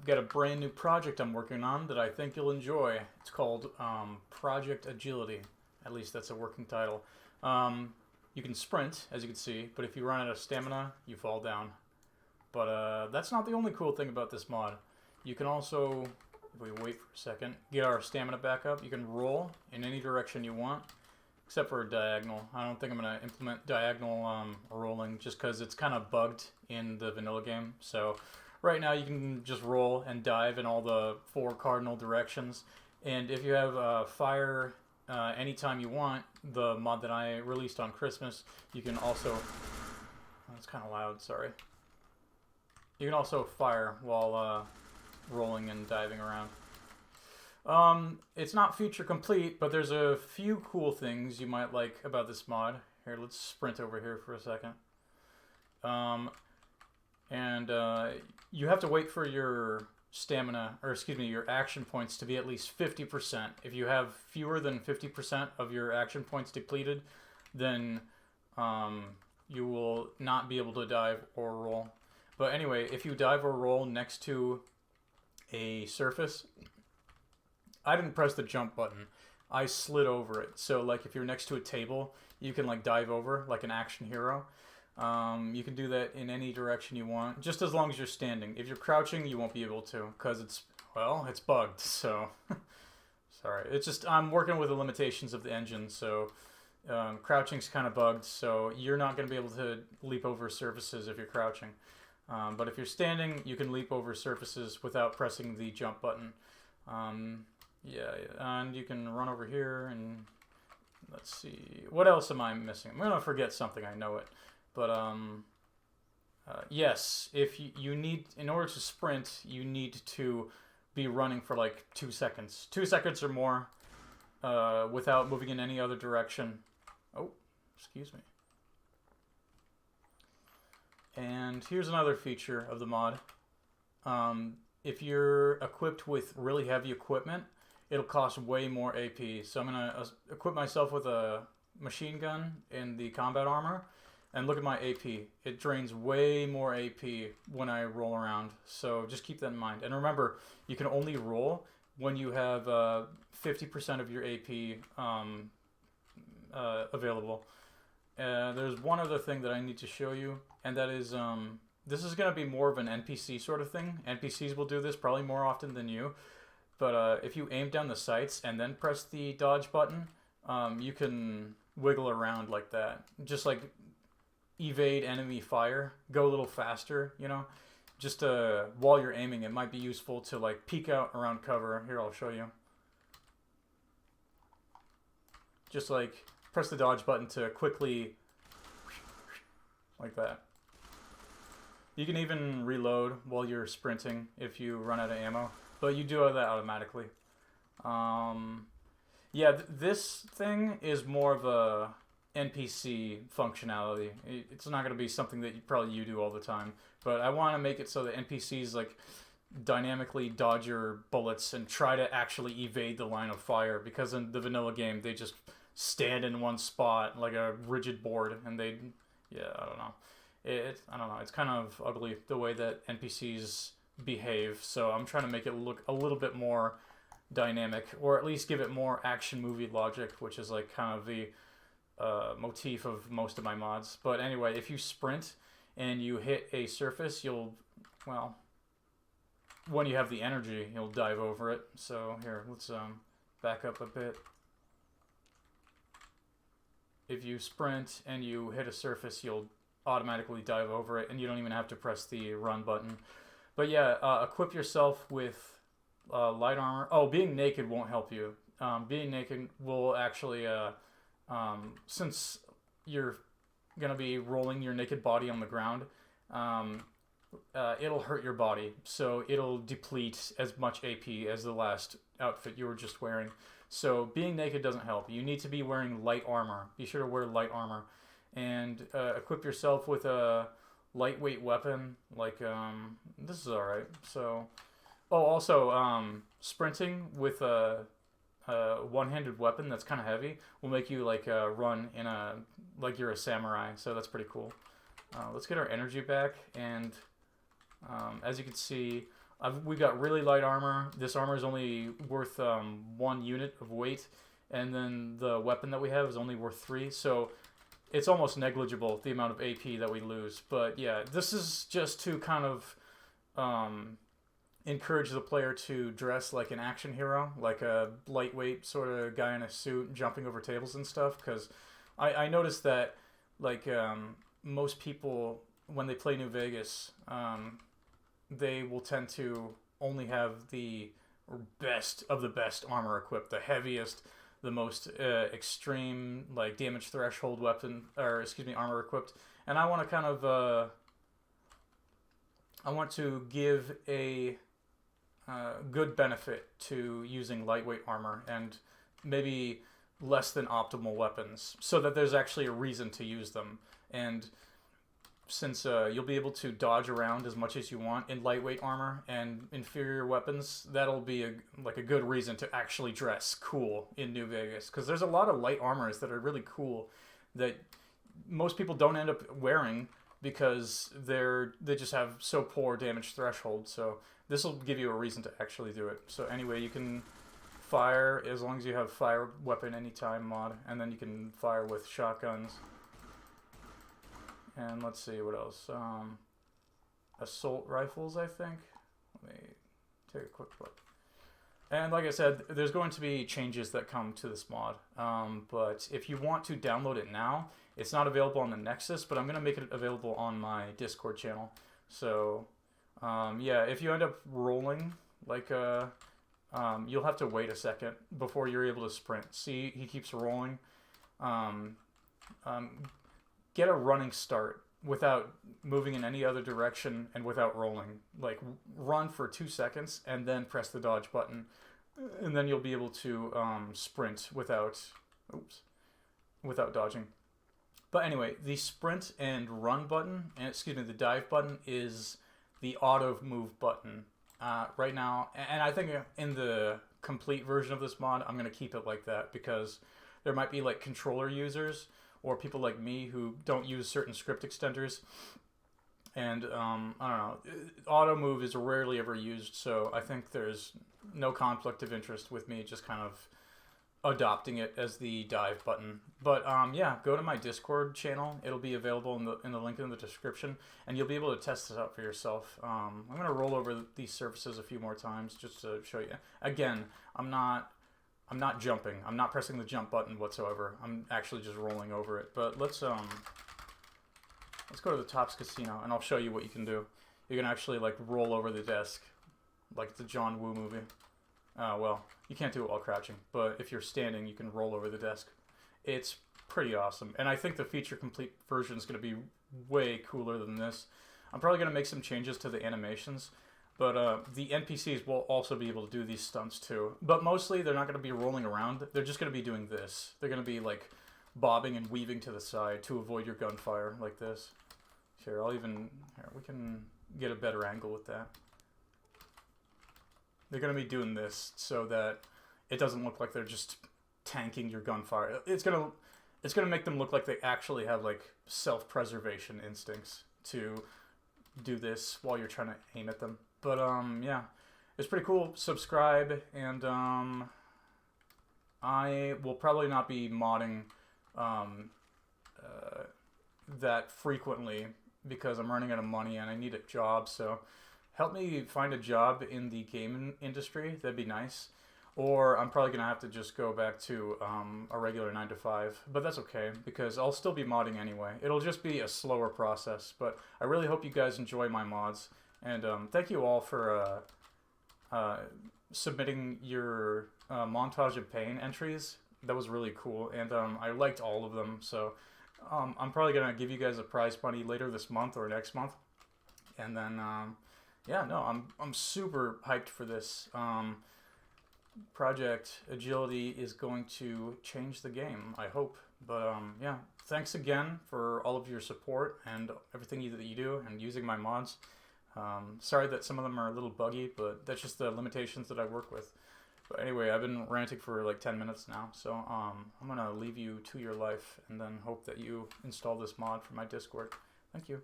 I've got a brand new project I'm working on that I think you'll enjoy. It's called Project Agility. At least that's a working title. You can sprint, as you can see, but if you run out of stamina, you fall down. But that's not the only cool thing about this mod. You can also, if we wait for a second, get our stamina back up. You can roll in any direction you want, except for diagonal. I don't think I'm going to implement diagonal rolling just because it's kind of bugged in the vanilla game. So right now you can just roll and dive in all the 4 cardinal directions. And if you have fire anytime you want, the mod that I released on Christmas, you can also... Oh, it's kind of loud, sorry. You can also fire while rolling and diving around. It's not feature complete, but there's a few cool things you might like about this mod. Here, let's sprint over here for a second. You have to wait for your stamina, or excuse me, your action points to be at least 50%. If you have fewer than 50% of your action points depleted, then you will not be able to dive or roll. But anyway, if you dive or roll next to a surface, I didn't press the jump button. I slid over it. So like if you're next to a table, you can like dive over like an action hero. You can do that in any direction you want, just as long as you're standing. If you're crouching, you won't be able to because it's bugged. So sorry. It's just I'm working with the limitations of the engine. So crouching's kind of bugged. So you're not going to be able to leap over surfaces if you're crouching. But if you're standing, you can leap over surfaces without pressing the jump button. Yeah, and you can run over here and let's see. What else am I missing? I'm going to forget something, I know it. But yes, if you need, in order to sprint, you need to be running for like 2 seconds. 2 seconds or more without moving in any other direction. Oh, excuse me. And here's another feature of the mod. If you're equipped with really heavy equipment, it'll cost way more AP. So I'm going to equip myself with a machine gun and the combat armor. And look at my AP. It drains way more AP when I roll around. So just keep that in mind. And remember, you can only roll when you have 50% of your AP available. There's one other thing that I need to show you, and that is this is going to be more of an NPC sort of thing. NPCs will do this probably more often than you. But if you aim down the sights and then press the dodge button, you can wiggle around like that. Just like evade enemy fire, go a little faster, you know. Just while you're aiming, it might be useful to like peek out around cover. Here, I'll show you. Just like press the dodge button to quickly, like that. You can even reload while you're sprinting if you run out of ammo, but you do that automatically. Yeah, this thing is more of a NPC functionality. It's not going to be something that you do all the time, but I want to make it so that NPCs like dynamically dodge your bullets and try to actually evade the line of fire, because in the vanilla game they just stand in one spot like a rigid board and I don't know. I don't know. It's kind of ugly the way that NPCs behave, so I'm trying to make it look a little bit more dynamic, or at least give it more action movie logic, which is like kind of the motif of most of my mods. But anyway, if you sprint and you hit a surface, when you have the energy, you'll dive over it. So here, let's back up a bit. If you sprint and you hit a surface, you'll automatically dive over it, and you don't even have to press the run button. But yeah, equip yourself with light armor. Oh, being naked won't help you. Being naked will actually, since you're going to be rolling your naked body on the ground, it'll hurt your body. So it'll deplete as much AP as the last outfit you were just wearing. So being naked doesn't help. You need to be wearing light armor. Be sure to wear light armor. And equip yourself with a lightweight weapon. Like, this is alright. So, also, sprinting with a one-handed weapon that's kind of heavy will make you like run in like you're a samurai. So that's pretty cool. Let's get our energy back, and as you can see, we got really light armor. This armor is only worth 1 unit of weight, and then the weapon that we have is only worth 3. So it's almost negligible, the amount of AP that we lose. But yeah, this is just to kind of encourage the player to dress like an action hero, like a lightweight sort of guy in a suit jumping over tables and stuff. Because I noticed that, like, most people, when they play New Vegas, they will tend to only have the best of the best armor equipped, the heaviest, the most extreme, like, damage threshold weapon, or excuse me, armor equipped. And I want to kind of I want to give a good benefit to using lightweight armor and maybe less than optimal weapons, so that there's actually a reason to use them. And since you'll be able to dodge around as much as you want in lightweight armor and inferior weapons, that'll be a good reason to actually dress cool in New Vegas. Because there's a lot of light armors that are really cool that most people don't end up wearing because they just have so poor damage threshold. So this will give you a reason to actually do it. So anyway, you can fire as long as you have fire weapon anytime mod, and then you can fire with shotguns. And let's see what else. Assault rifles, I think. Let me take a quick look. And like I said, there's going to be changes that come to this mod. But if you want to download it now, it's not available on the Nexus, but I'm going to make it available on my Discord channel. So, yeah, if you end up rolling, like, you'll have to wait a second before you're able to sprint. See, he keeps rolling. Get a running start without moving in any other direction and without rolling. Like, run for 2 seconds and then press the dodge button, and then you'll be able to sprint without dodging. But anyway, the sprint and run button, and excuse me, the dive button is the auto move button right now. And I think in the complete version of this mod, I'm going to keep it like that, because there might be like controller users or people like me who don't use certain script extenders. And, I don't know, auto move is rarely ever used, so I think there's no conflict of interest with me just kind of adopting it as the dive button. But, yeah, go to my Discord channel. It'll be available in the link in the description, and you'll be able to test this out for yourself. I'm going to roll over these surfaces a few more times just to show you. Again, I'm not jumping. I'm not pressing the jump button whatsoever. I'm actually just rolling over it. But let's go to the Topps Casino, and I'll show you what you can do. You can actually, like, roll over the desk, like the John Woo movie. Well, you can't do it while crouching, but if you're standing, you can roll over the desk. It's pretty awesome, and I think the feature complete version is going to be way cooler than this. I'm probably going to make some changes to the animations. But the NPCs will also be able to do these stunts too. But mostly they're not going to be rolling around. They're just going to be doing this. They're going to be like bobbing and weaving to the side to avoid your gunfire like this. Here, we can get a better angle with that. They're going to be doing this so that it doesn't look like they're just tanking your gunfire. It's going to make them look like they actually have like self-preservation instincts to do this while you're trying to aim at them. But, yeah, it's pretty cool. Subscribe, and, I will probably not be modding, that frequently because I'm running out of money and I need a job, so help me find a job in the gaming industry. That'd be nice. Or I'm probably going to have to just go back to, a regular 9 to 5, but that's okay because I'll still be modding anyway. It'll just be a slower process, but I really hope you guys enjoy my mods. And thank you all for submitting your Montage of Pain entries. That was really cool, and I liked all of them. So I'm probably going to give you guys a prize money later this month or next month. And then, yeah, no, I'm super hyped for this. Project Agility is going to change the game, I hope. But, yeah, thanks again for all of your support and everything that you do and using my mods. Sorry that some of them are a little buggy, but that's just the limitations that I work with. But anyway, I've been ranting for like 10 minutes now, so I'm going to leave you to your life and then hope that you install this mod for my Discord. Thank you.